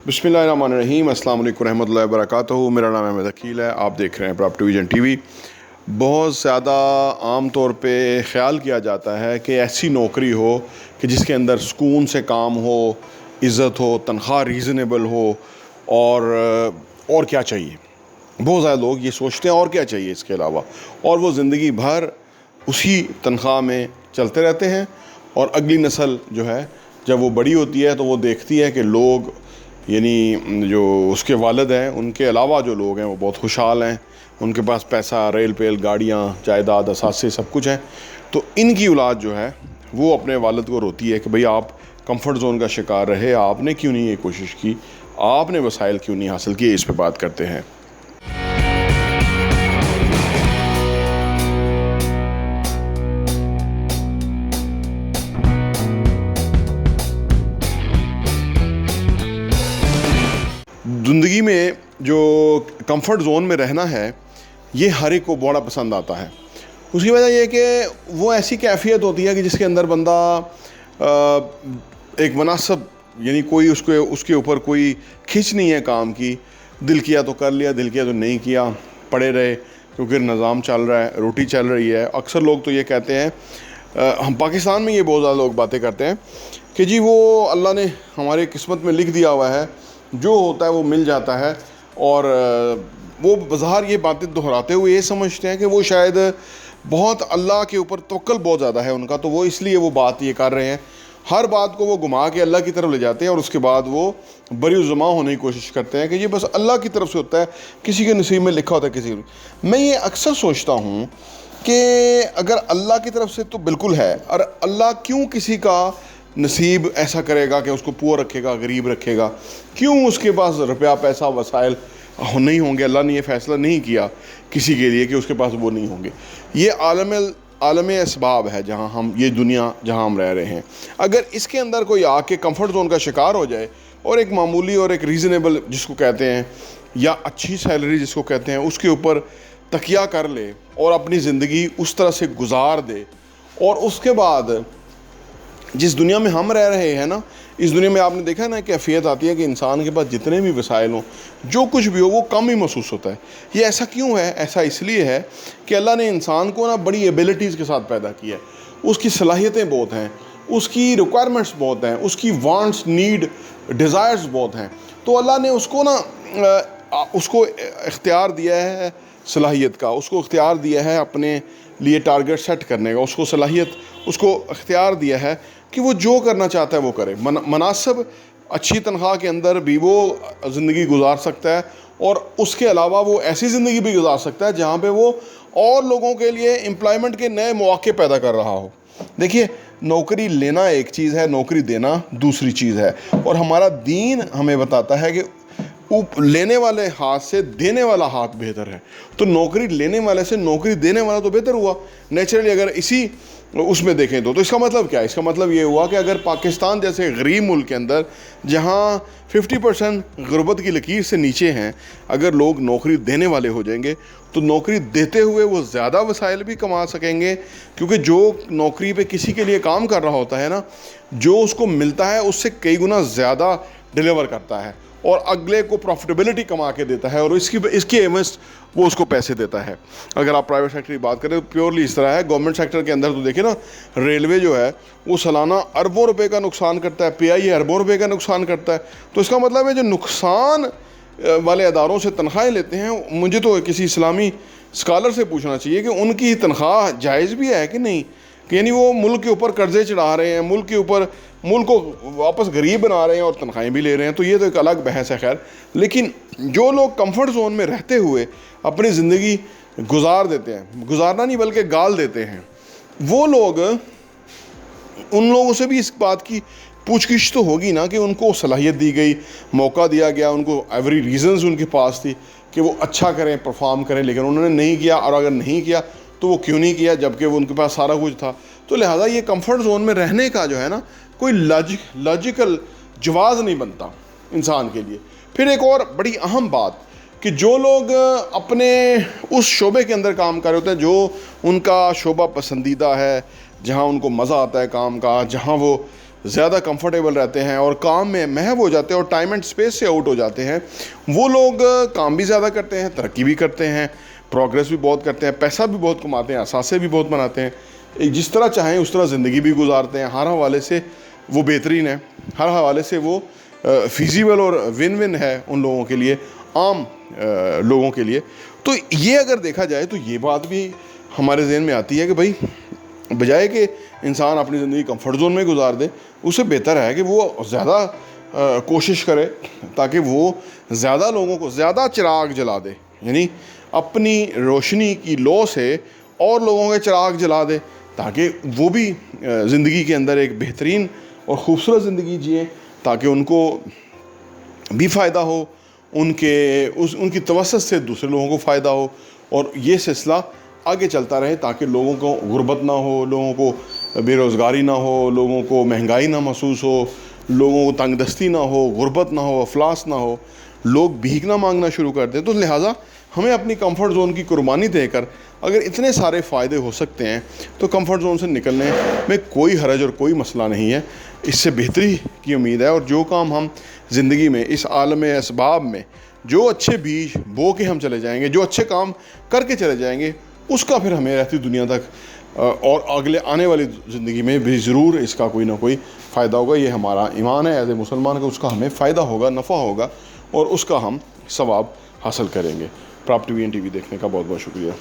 बिस्मिल्लाहिर्रहमानिर्रहीम, अस्सलाम वालेकुम रहमतुल्लाहि व बरकातहू। मेरा नाम अहमद अकील है। आप देख रहे हैं प्रॉपर्टी विजन टीवी। बहुत ज़्यादा आम तौर पे ख्याल किया जाता है कि ऐसी नौकरी हो कि जिसके अंदर सुकून से काम हो, इज़्ज़त हो, तनख्वाह रीज़नेबल हो और क्या चाहिए। बहुत ज़्यादा लोग ये सोचते हैं और क्या चाहिए इसके अलावा, और वो ज़िंदगी भर उसी तनख्वाह में चलते रहते हैं। और अगली नस्ल जो है जब वो बड़ी होती है तो वो देखती है कि लोग, यानी जो उसके वालिद हैं, उनके अलावा जो लोग हैं वो बहुत खुशहाल हैं, उनके पास पैसा, रेल पेल, गाड़ियाँ, जायदाद, असासे सब कुछ है। तो इनकी औलाद जो है वो अपने वालिद को रोती है कि भाई आप कंफर्ट जोन का शिकार रहे, आपने क्यों नहीं ये कोशिश की, आपने वसाइल क्यों नहीं हासिल किए। इस पे बात करते हैं। ज़िंदगी में जो कंफर्ट जोन में रहना है ये हर एक को बड़ा पसंद आता है। उसकी वजह यह है कि वो ऐसी कैफियत होती है कि जिसके अंदर बंदा एक मुनासिब, यानी कोई उसके ऊपर कोई खिंच नहीं है काम की। दिल किया तो कर लिया, दिल किया तो नहीं किया, पड़े रहे क्योंकि निज़ाम चल रहा है, रोटी चल रही है। अक्सर लोग तो ये कहते हैं, हम पाकिस्तान में ये बहुत ज़्यादा लोग बातें करते हैं कि जी वो अल्लाह ने हमारी किस्मत में लिख दिया हुआ है, जो होता है वो मिल जाता है। और वो बज़ाहिर ये बातें दोहराते हुए ये समझते हैं कि वो शायद बहुत अल्लाह के ऊपर तवक्कुल बहुत ज़्यादा है उनका, तो वो इसलिए वो बात ये कर रहे हैं। हर बात को वो घुमा के अल्लाह की तरफ ले जाते हैं और उसके बाद वो बरी-उज़्ज़मा होने की कोशिश करते हैं कि ये बस अल्लाह की तरफ से होता है, किसी के नसीब में लिखा होता है किसी। मैं ये अक्सर सोचता हूँ कि अगर अल्लाह की तरफ से तो बिल्कुल है, और अल्लाह क्यों किसी का नसीब ऐसा करेगा कि उसको पुअर रखेगा, गरीब रखेगा? क्यों उसके पास रुपया, पैसा, वसाइल नहीं होंगे? अल्लाह ने ये फ़ैसला नहीं किया किसी के लिए कि उसके पास वो नहीं होंगे। ये आलम असबाब है जहाँ हम, ये दुनिया जहाँ हम रह रहे हैं। अगर इसके अंदर कोई आके कंफर्ट जोन का शिकार हो जाए और एक मामूली और एक रीज़नेबल जिसको कहते हैं, या अच्छी सैलरी जिसको कहते हैं, उसके ऊपर तकिया कर ले और अपनी ज़िंदगी उस तरह से गुजार दे, और उसके बाद जिस दुनिया में हम रह रहे हैं ना, इस दुनिया में आपने देखा है ना, कैफियत आती है कि इंसान के पास जितने भी वसाइल हों, जो कुछ भी हो, वो कम ही महसूस होता है। ये ऐसा क्यों है? ऐसा इसलिए है कि अल्लाह ने इंसान को ना बड़ी एबिलिटीज़ के साथ पैदा किया है। उसकी सलाहियतें बहुत हैं, उसकी रिक्वायरमेंट्स बहुत हैं, उसकी वांट्स, नीड, डिज़ायर्स बहुत हैं। तो अल्लाह ने उसको ना उसको इख्तियार दिया है सलाहियत का, उसको इख्तियार दिया है अपने लिए टारगेट सेट करने का, उसको सलाहियत, उसको इख्तियार दिया है कि वो जो करना चाहता है वो करे। मुनासिब अच्छी तनख्वाह के अंदर भी वो ज़िंदगी गुजार सकता है, और उसके अलावा वो ऐसी ज़िंदगी भी गुजार सकता है जहाँ पे वो और लोगों के लिए एम्प्लॉयमेंट के नए मौके पैदा कर रहा हो। देखिए, नौकरी लेना एक चीज़ है, नौकरी देना दूसरी चीज़ है। और हमारा दीन हमें बताता है कि लेने वाले हाथ से देने वाला हाथ बेहतर है। तो नौकरी लेने वाले से नौकरी देने वाला तो बेहतर हुआ नेचुरली, अगर इसी उसमें देखें तो इसका मतलब क्या है? इसका मतलब ये हुआ कि अगर पाकिस्तान जैसे गरीब मुल्क के अंदर, जहाँ 50% गुर्बत की लकीर से नीचे हैं, अगर लोग नौकरी देने वाले हो जाएंगे तो नौकरी देते हुए वो ज़्यादा वसाइल भी कमा सकेंगे। क्योंकि जो नौकरी पे किसी के लिए काम कर रहा होता है ना, जो उसको मिलता है उससे कई गुना ज़्यादा डिलीवर करता है और अगले को प्रॉफिटेबिलिटी कमा के देता है, और इसकी एवज वो उसको पैसे देता है। अगर आप प्राइवेट सेक्टर की बात करें तो प्योरली इस तरह है। गवर्नमेंट सेक्टर के अंदर तो देखिए ना, रेलवे जो है वो सालाना अरबों रुपए का नुकसान करता है, PIA अरबों रुपए का नुकसान करता है। तो इसका मतलब है जो नुकसान वाले अदारों से तनख्वाहें लेते हैं, मुझे तो किसी इस्लामी स्कॉलर से पूछना चाहिए कि उनकी तनख्वाह जायज़ भी है कि नहीं, कि यानी वो मुल्क के ऊपर कर्जे चढ़ा रहे हैं, मुल्क के ऊपर, मुल्क को वापस गरीब बना रहे हैं और तनख्वाहें भी ले रहे हैं। तो ये तो एक अलग बहस है। खैर, लेकिन जो लोग कंफर्ट जोन में रहते हुए अपनी ज़िंदगी गुजार देते हैं, गुजारना नहीं बल्कि गाल देते हैं, वो लोग, उन लोगों से भी इस बात की पूछगिछ तो होगी ना कि उनको सलाहियत दी गई, मौका दिया गया, उनको एवरी रीजंस उनके पास थी कि वो अच्छा करें, परफॉर्म करें, लेकिन उन्होंने नहीं किया। और अगर नहीं किया तो वो क्यों नहीं किया, जबकि वो उनके पास सारा कुछ था। तो लिहाजा ये कंफर्ट जोन में रहने का जो है ना, कोई लॉजिकल जवाज़ नहीं बनता इंसान के लिए। फिर एक और बड़ी अहम बात कि जो लोग अपने उस शोबे के अंदर काम कर रहे होते हैं, जो उनका शोबा पसंदीदा है, जहाँ उनको मज़ा आता है काम का, जहाँ वो ज़्यादा कंफर्टेबल रहते हैं और काम में महव हो जाते हैं और टाइम एंड स्पेस से आउट हो जाते हैं, वो लोग काम भी ज़्यादा करते हैं, तरक्की भी करते हैं, प्रोग्रेस भी बहुत करते हैं, पैसा भी बहुत कमाते हैं, असासे भी बहुत बनाते हैं, जिस तरह चाहें उस तरह ज़िंदगी भी गुजारते हैं। हर हवाले से वो बेहतरीन है, हर हवाले से वो फिजिबल और विन विन है उन लोगों के लिए, आम लोगों के लिए। तो ये अगर देखा जाए तो ये बात भी हमारे जहन में आती है कि भाई बजाय कि इंसान अपनी ज़िंदगी कंफर्ट जोन में गुजार दे, उससे बेहतर है कि वो ज़्यादा कोशिश करे ताकि वो ज़्यादा लोगों को ज़्यादा चिराग जला दे, यानी अपनी रोशनी की लो से और लोगों के चिराग जला दे, ताकि वो भी ज़िंदगी के अंदर एक बेहतरीन और ख़ूबसूरत ज़िंदगी जिए, ताकि उनको भी फ़ायदा हो, उनकी तवस्सुत से दूसरे लोगों को फ़ायदा हो, और ये सिलसिला आगे चलता रहे, ताकि लोगों को गुर्बत ना हो, लोगों को बेरोज़गारी ना हो, लोगों को महंगाई ना महसूस हो, लोगों को तंगदस्ती ना हो, गुर्बत ना हो, अफलास ना हो, लोग भीख ना मांगना शुरू कर दें। तो लिहाजा हमें अपनी कंफर्ट जोन की कुर्बानी देकर अगर इतने सारे फ़ायदे हो सकते हैं तो कंफर्ट जोन से निकलने में कोई हरज और कोई मसला नहीं है। इससे बेहतरी की उम्मीद है, और जो काम हम ज़िंदगी में इस आलम असबाब में जो अच्छे बीज बो के हम चले जाएंगे, जो अच्छे काम करके चले जाएंगे, उसका फिर हमें रहती दुनिया तक और अगले आने वाली ज़िंदगी में भी ज़रूर इसका कोई ना कोई फ़ायदा होगा। ये हमारा ईमान है एज़ ए मुसलमान का, उसका हमें फ़ायदा होगा, नफ़ा होगा, और उसका हम सवाब हासिल करेंगे। प्राप्त टीवी देखने का बहुत बहुत शुक्रिया।